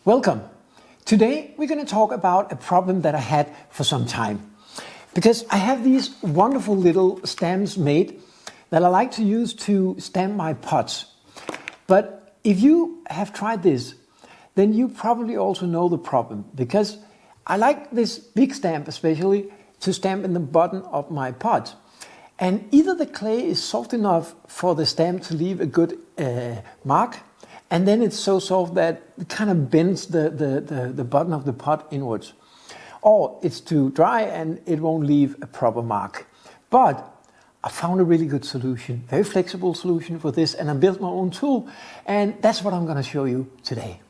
Welcome. Today we're going to talk about a problem that I had for some time. Because I have these wonderful little stamps made that I like to use to stamp my pots. But if you have tried this, then you probably also know the problem. Because I like this big stamp especially to stamp in the bottom of my pot. And either the clay is soft enough for the stamp to leave a good mark, and then it's so soft that it kind of bends the bottom of the pot inwards. Or it's too dry and it won't leave a proper mark. But I found a really good solution, very flexible solution for this, and I built my own tool, and that's what I'm going to show you today.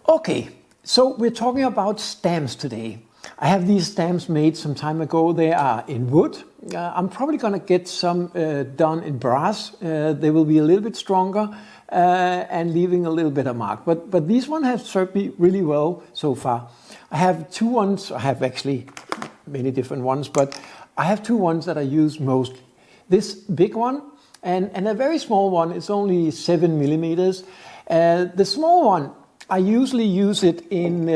Okay, so we're talking about stamps today. I have these stamps made some time ago. They are in wood. I'm probably going to get some done in brass. They will be a little bit stronger and leaving a little bit of mark. But these ones have served me really well so far. I have two ones. I have actually many different ones, but I have two ones that I use mostly. This big one and a very small one. It's only 7 millimeters. The small one, I usually use it in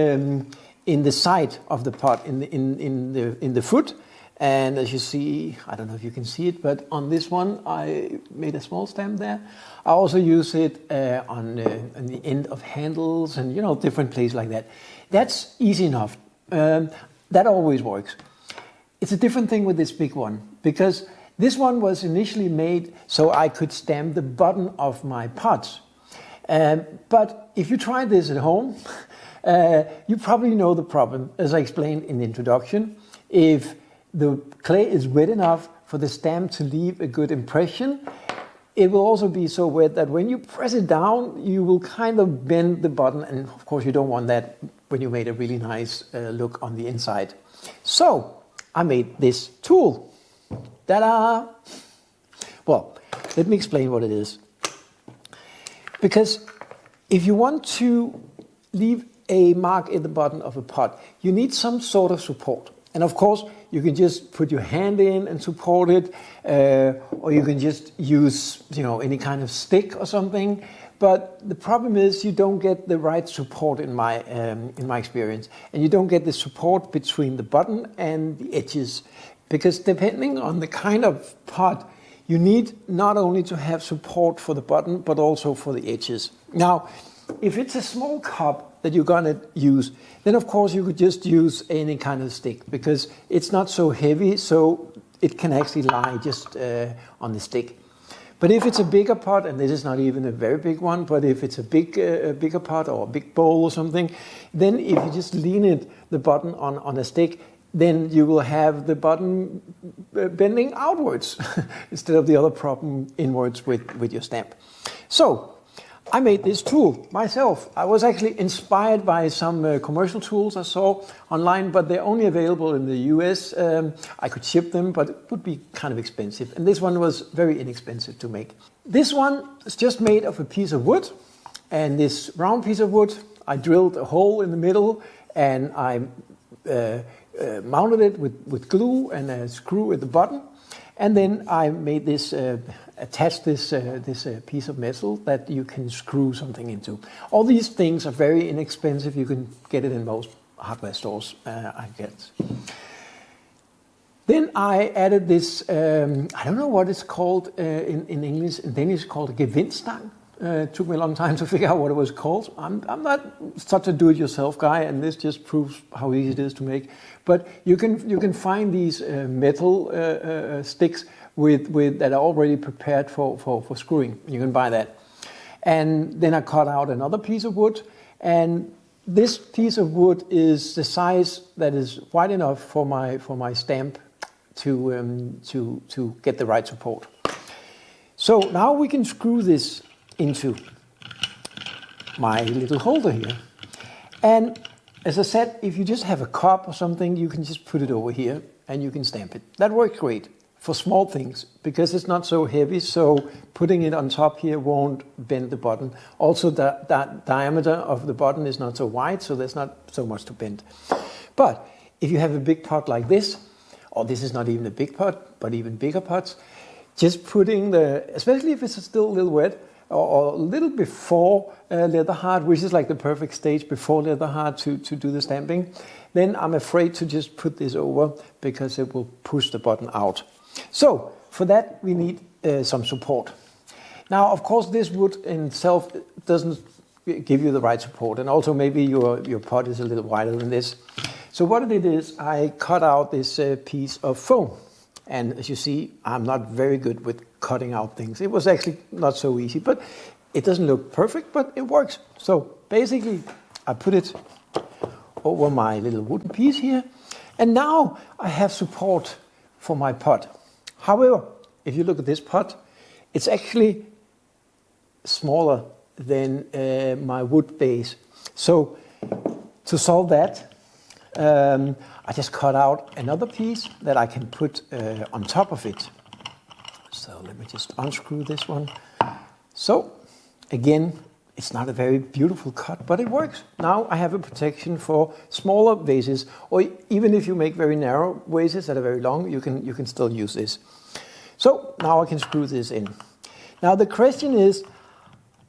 the side of the pot, in the foot. And as you see, I don't know if you can see it, but on this one I made a small stamp there. I also use it on the end of handles and different places like that. That's easy enough. That always works. It's a different thing with this big one, because this one was initially made so I could stamp the bottom of my pots. But if you try this at home, you probably know the problem, as I explained in the introduction. If the clay is wet enough for the stamp to leave a good impression, it will also be so wet that when you press it down, you will kind of bend the bottom, and of course you don't want that when you made a really nice look on the inside. So I made this tool. Ta-da! Well, let me explain what it is. Because if you want to leave a mark in the bottom of a pot, you need some sort of support. And of course, you can just put your hand in and support it, or you can just use any kind of stick or something. But the problem is you don't get the right support in my experience, and you don't get the support between the bottom and the edges, because depending on the kind of pot, you need not only to have support for the bottom, but also for the edges. Now, if it's a small cup that you're going to use, then of course you could just use any kind of stick, because it's not so heavy, so it can actually lie just on the stick. But if it's a bigger pot, and this is not even a very big one, but if it's a bigger pot or a big bowl or something, then if you just lean it, the bottom on a stick, then you will have the bottom bending outwards instead of the other problem inwards with your stamp. So I made this tool myself. I was actually inspired by some commercial tools I saw online, but they're only available in the US. I could ship them, but it would be kind of expensive. And this one was very inexpensive to make. This one is just made of a piece of wood. And this round piece of wood, I drilled a hole in the middle, and I mounted it with glue and a screw at the bottom, and then I made this attach this piece of metal that you can screw something into. All these things are very inexpensive. You can get it in most hardware stores, I guess. Then I added this. I don't know what it's called in English. In Danish, it's called a gevindstang. It took me a long time to figure out what it was called. I'm not such a do-it-yourself guy, and this just proves how easy it is to make. But you can find these metal sticks that are already prepared for screwing. You can buy that. And then I cut out another piece of wood, and this piece of wood is the size that is wide enough for my stamp to get the right support. So now we can screw this into my little holder here. And as I said, if you just have a cup or something, you can just put it over here and you can stamp it. That works great for small things because it's not so heavy, so putting it on top here won't bend the bottom. Also, the diameter of the bottom is not so wide, so there's not so much to bend. But if you have a big pot like this, or this is not even a big pot, but even bigger pots, just putting especially if it's still a little wet, or a little before leather hard, which is like the perfect stage before leather hard to do the stamping, then I'm afraid to just put this over because it will push the button out. So for that we need some support. Now of course this wood in itself doesn't give you the right support, and also maybe your pot is a little wider than this. So what I did is I cut out this piece of foam, and as you see I'm not very good with cutting out things. It was actually not so easy, but it doesn't look perfect, but it works. So basically I put it over my little wooden piece here, and now I have support for my pot. However, if you look at this pot, it's actually smaller than my wood base. So to solve that, I just cut out another piece that I can put on top of it. So let me just unscrew this one. So again, it's not a very beautiful cut, but it works. Now I have a protection for smaller vases, or even if you make very narrow vases that are very long, you can still use this. So now I can screw this in. Now the question is,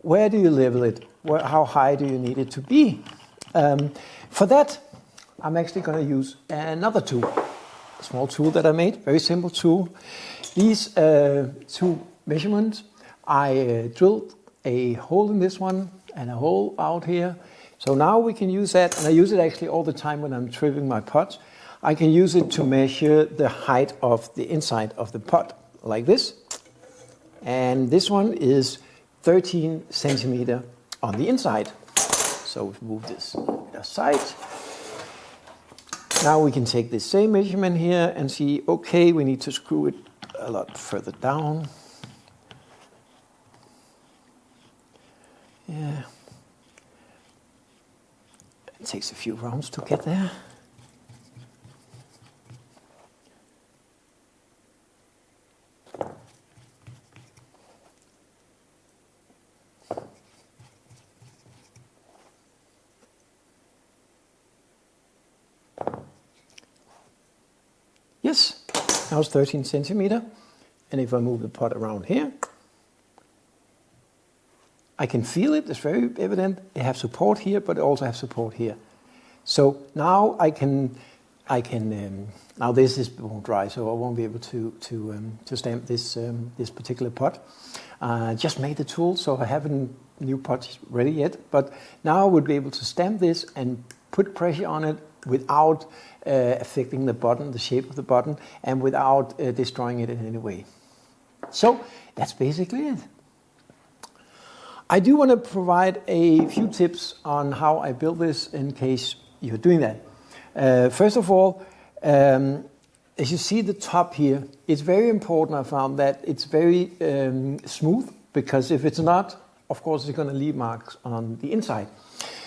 where do you level it? How high do you need it to be? For that, I'm actually going to use another tool, a small tool that I made, very simple tool. These two measurements, I drilled a hole in this one and a hole out here. So now we can use that, and I use it actually all the time when I'm trimming my pots. I can use it to measure the height of the inside of the pot, like this. And this one is 13 centimeter on the inside. So we move this aside. Now we can take this same measurement here and see, okay, we need to screw it a lot further down. Yeah. It takes a few rounds to get there. Yes, now it's 13 centimeter. And if I move the pot around here, I can feel it. It's very evident. I have support here, but I also have support here. So now I can. Now this won't dry, so I won't be able to stamp this particular pot. Just made the tool, so I haven't new pots ready yet. But now I would be able to stamp this and put pressure on it without affecting the button, the shape of the button, and without destroying it in any way. So that's basically it. I do want to provide a few tips on how I build this in case you're doing that. First of all, as you see the top here, it's very important, I found, that it's very smooth, because if it's not, of course it's going to leave marks on the inside.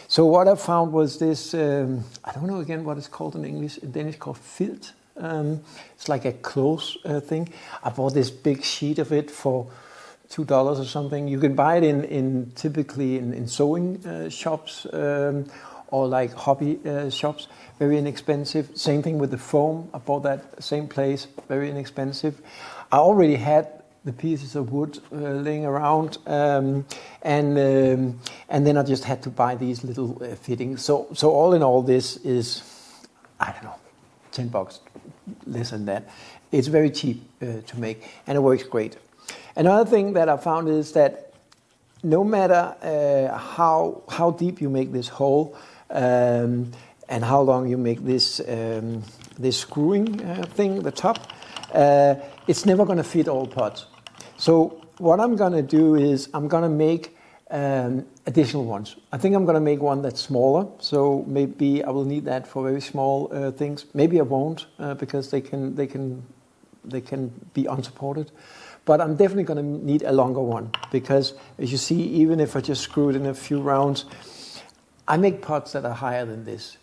So what I found was this, I don't know again what it's called in English, in Danish called filt. It's like a clothes thing. I bought this big sheet of it for $2 or something. You can buy it typically in sewing shops or like hobby shops, very inexpensive. Same thing with the foam. I bought that same place, very inexpensive. I already had the pieces of wood laying around, and then I just had to buy these little fittings. So all in all, this is, I don't know, $10, less than that. It's very cheap to make, and it works great. Another thing that I found is that no matter how deep you make this hole and how long you make this screwing thing, the top, it's never going to fit all pots. So what I'm going to do is I'm going to make additional ones. I think I'm going to make one that's smaller, so maybe I will need that for very small things. Maybe I won't because they can be unsupported. But I'm definitely going to need a longer one, because as you see, even if I just screw it in a few rounds, I make pots that are higher than this,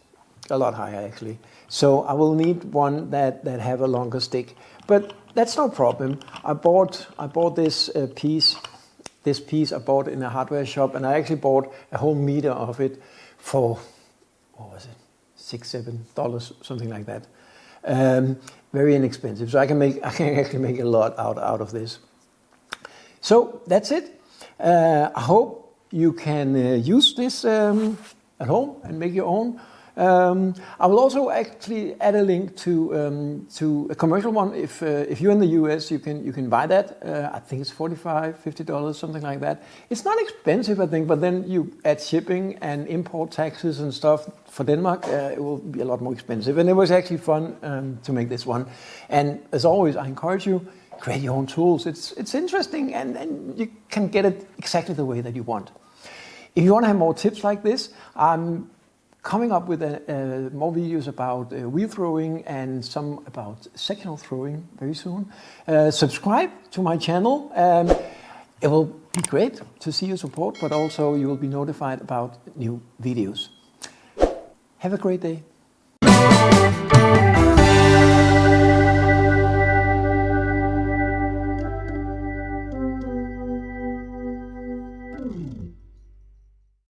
a lot higher actually. So I will need one that have a longer stick. But that's no problem. I bought this piece. This piece I bought in a hardware shop, and I actually bought a whole meter of it for, what was it, $6-7, something like that. Very inexpensive. So I can actually make a lot out of this. So that's it. I hope you can use this at home and make your own. I will also actually add a link to a commercial one. If you're in the US, you can buy that. I think it's $45-50, something like that. It's not expensive, I think, but then you add shipping and import taxes and stuff for Denmark. It will be a lot more expensive. And it was actually fun to make this one. And as always, I encourage you, create your own tools. It's interesting, and you can get it exactly the way that you want. If you want to have more tips like this, I'm coming up with more videos about wheel throwing and some about sectional throwing very soon. Subscribe to my channel. It will be great to see your support, but also you will be notified about new videos. Have a great day.